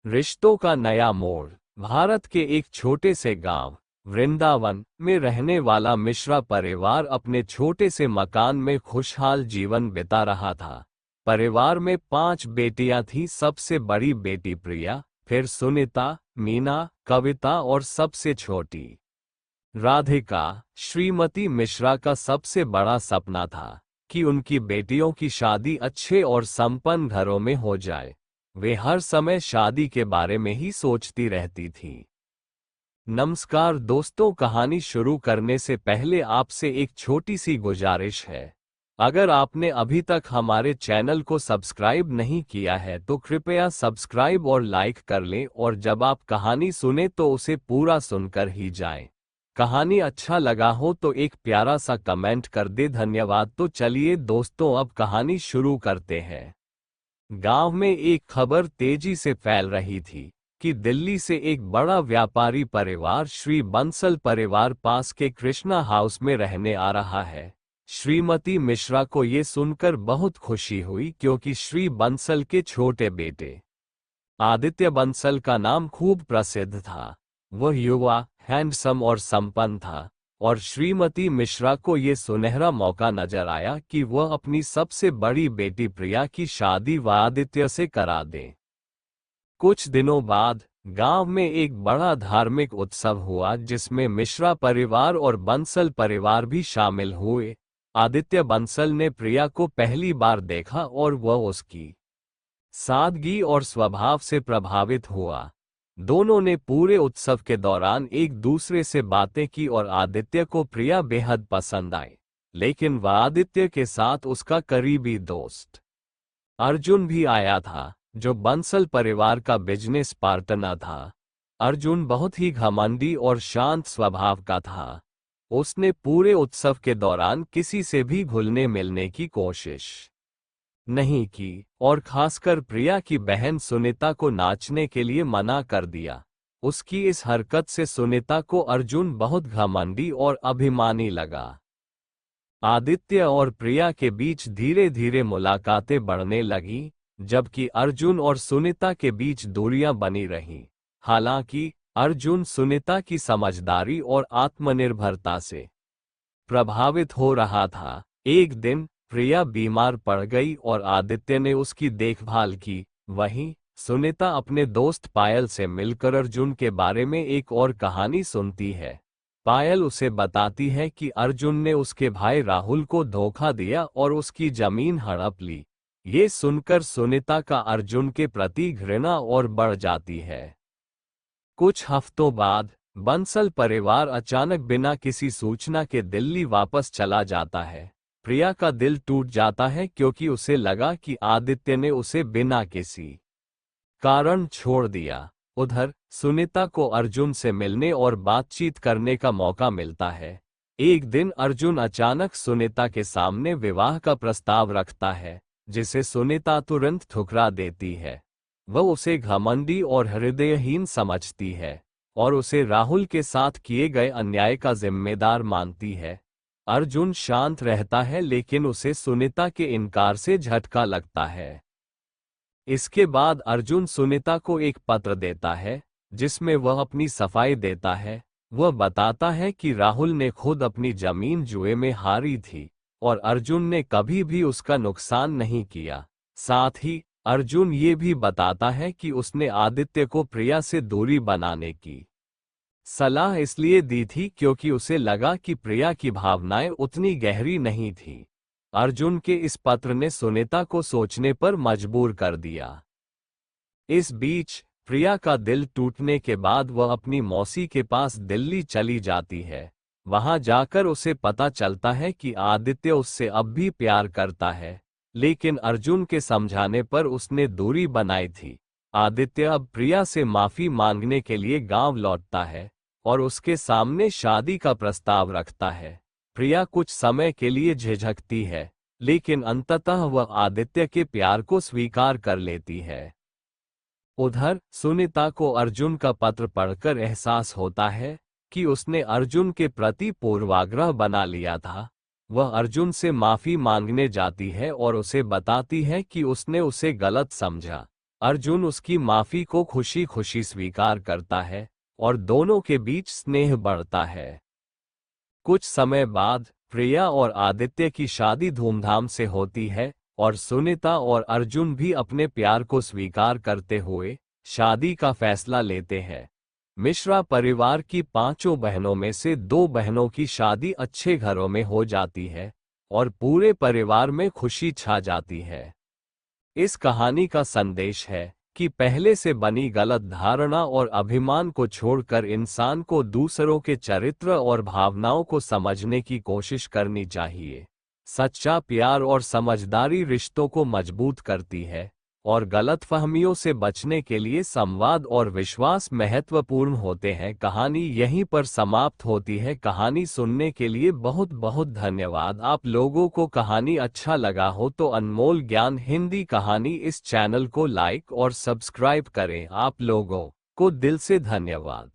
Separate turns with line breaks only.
रिश्तों का नया मोड़। भारत के एक छोटे से गांव वृंदावन में रहने वाला मिश्रा परिवार अपने छोटे से मकान में खुशहाल जीवन बिता रहा था। परिवार में 5 बेटियां थीं। सबसे बड़ी बेटी प्रिया, फिर सुनीता, मीना, कविता और सबसे छोटी राधिका। श्रीमती मिश्रा का सबसे बड़ा सपना था कि उनकी बेटियों की शादी अच्छे और संपन्न घरों में हो जाए। वे हर समय शादी के बारे में ही सोचती रहती थी। नमस्कार दोस्तों, कहानी शुरू करने से पहले आपसे एक छोटी सी गुजारिश है। अगर आपने अभी तक हमारे चैनल को सब्सक्राइब नहीं किया है तो कृपया सब्सक्राइब और लाइक कर लें, और जब आप कहानी सुने तो उसे पूरा सुनकर ही जाएं। कहानी अच्छा लगा हो तो एक प्यारा सा कमेंट कर दे, धन्यवाद। तो चलिए दोस्तों, अब कहानी शुरू करते हैं। गांव में एक खबर तेजी से फैल रही थी कि दिल्ली से एक बड़ा व्यापारी परिवार श्री बंसल परिवार पास के कृष्णा हाउस में रहने आ रहा है। श्रीमती मिश्रा को ये सुनकर बहुत खुशी हुई, क्योंकि श्री बंसल के छोटे बेटे आदित्य बंसल का नाम खूब प्रसिद्ध था। वह युवा, हैंडसम और संपन्न था, और श्रीमती मिश्रा को ये सुनहरा मौका नजर आया कि वह अपनी सबसे बड़ी बेटी प्रिया की शादी आदित्य से करा दे। कुछ दिनों बाद गांव में एक बड़ा धार्मिक उत्सव हुआ, जिसमें मिश्रा परिवार और बंसल परिवार भी शामिल हुए। आदित्य बंसल ने प्रिया को पहली बार देखा और वह उसकी सादगी और स्वभाव से प्रभावित हुआ। दोनों ने पूरे उत्सव के दौरान एक दूसरे से बातें की और आदित्य को प्रिया बेहद पसंद आई। लेकिन वह आदित्य के साथ उसका करीबी दोस्त अर्जुन भी आया था, जो बंसल परिवार का बिजनेस पार्टनर था। अर्जुन बहुत ही घमंडी और शांत स्वभाव का था। उसने पूरे उत्सव के दौरान किसी से भी घुलने मिलने की कोशिश नहीं की, और खासकर प्रिया की बहन सुनीता को नाचने के लिए मना कर दिया। उसकी इस हरकत से सुनीता को अर्जुन बहुत घमंडी और अभिमानी लगा। आदित्य और प्रिया के बीच धीरे धीरे मुलाकातें बढ़ने लगी, जबकि अर्जुन और सुनीता के बीच दूरियां बनी रहीं। हालांकि अर्जुन सुनीता की समझदारी और आत्मनिर्भरता से प्रभावित हो रहा था। एक दिन प्रिया बीमार पड़ गई और आदित्य ने उसकी देखभाल की। वहीं सुनीता अपने दोस्त पायल से मिलकर अर्जुन के बारे में एक और कहानी सुनती है। पायल उसे बताती है कि अर्जुन ने उसके भाई राहुल को धोखा दिया और उसकी जमीन हड़प ली। ये सुनकर सुनीता का अर्जुन के प्रति घृणा और बढ़ जाती है। कुछ हफ्तों बाद बंसल परिवार अचानक बिना किसी सूचना के दिल्ली वापस चला जाता है। प्रिया का दिल टूट जाता है, क्योंकि उसे लगा कि आदित्य ने उसे बिना किसी कारण छोड़ दिया। उधर सुनीता को अर्जुन से मिलने और बातचीत करने का मौका मिलता है। एक दिन अर्जुन अचानक सुनीता के सामने विवाह का प्रस्ताव रखता है, जिसे सुनीता तुरंत ठुकरा देती है। वह उसे घमंडी और हृदयहीन समझती है और उसे राहुल के साथ किए गए अन्याय का जिम्मेदार मानती है। अर्जुन शांत रहता है, लेकिन उसे सुनीता के इनकार से झटका लगता है। इसके बाद अर्जुन सुनीता को एक पत्र देता है, जिसमें वह अपनी सफाई देता है। वह बताता है कि राहुल ने खुद अपनी जमीन जुए में हारी थी और अर्जुन ने कभी भी उसका नुकसान नहीं किया। साथ ही अर्जुन ये भी बताता है कि उसने आदित्य को प्रिया से दूरी बनाने की सलाह इसलिए दी थी क्योंकि उसे लगा कि प्रिया की भावनाएं उतनी गहरी नहीं थीं। अर्जुन के इस पत्र ने सुनीता को सोचने पर मजबूर कर दिया। इस बीच प्रिया का दिल टूटने के बाद वह अपनी मौसी के पास दिल्ली चली जाती है। वहां जाकर उसे पता चलता है कि आदित्य उससे अब भी प्यार करता है, लेकिन अर्जुन के समझाने पर उसने दूरी बनाई थी। आदित्य अब प्रिया से माफी मांगने के लिए गांव लौटता है और उसके सामने शादी का प्रस्ताव रखता है। प्रिया कुछ समय के लिए झिझकती है, लेकिन अंततः वह आदित्य के प्यार को स्वीकार कर लेती है। उधर सुनीता को अर्जुन का पत्र पढ़कर एहसास होता है कि उसने अर्जुन के प्रति पूर्वाग्रह बना लिया था। वह अर्जुन से माफी मांगने जाती है और उसे बताती है कि उसने उसे गलत समझा। अर्जुन उसकी माफी को खुशी खुशी स्वीकार करता है और दोनों के बीच स्नेह बढ़ता है। कुछ समय बाद प्रिया और आदित्य की शादी धूमधाम से होती है और सुनीता और अर्जुन भी अपने प्यार को स्वीकार करते हुए शादी का फैसला लेते हैं। मिश्रा परिवार की 5 बहनों में से 2 बहनों की शादी अच्छे घरों में हो जाती है और पूरे परिवार में खुशी छा जाती है। इस कहानी का संदेश है कि पहले से बनी गलत धारणा और अभिमान को छोड़कर इंसान को दूसरों के चरित्र और भावनाओं को समझने की कोशिश करनी चाहिए। सच्चा प्यार और समझदारी रिश्तों को मजबूत करती है और गलतफहमियों से बचने के लिए संवाद और विश्वास महत्वपूर्ण होते हैं। कहानी यहीं पर समाप्त होती है। कहानी सुनने के लिए बहुत बहुत धन्यवाद। आप लोगों को कहानी अच्छा लगा हो तो अनमोल ज्ञान हिंदी कहानी इस चैनल को लाइक और सब्सक्राइब करें। आप लोगों को दिल से धन्यवाद।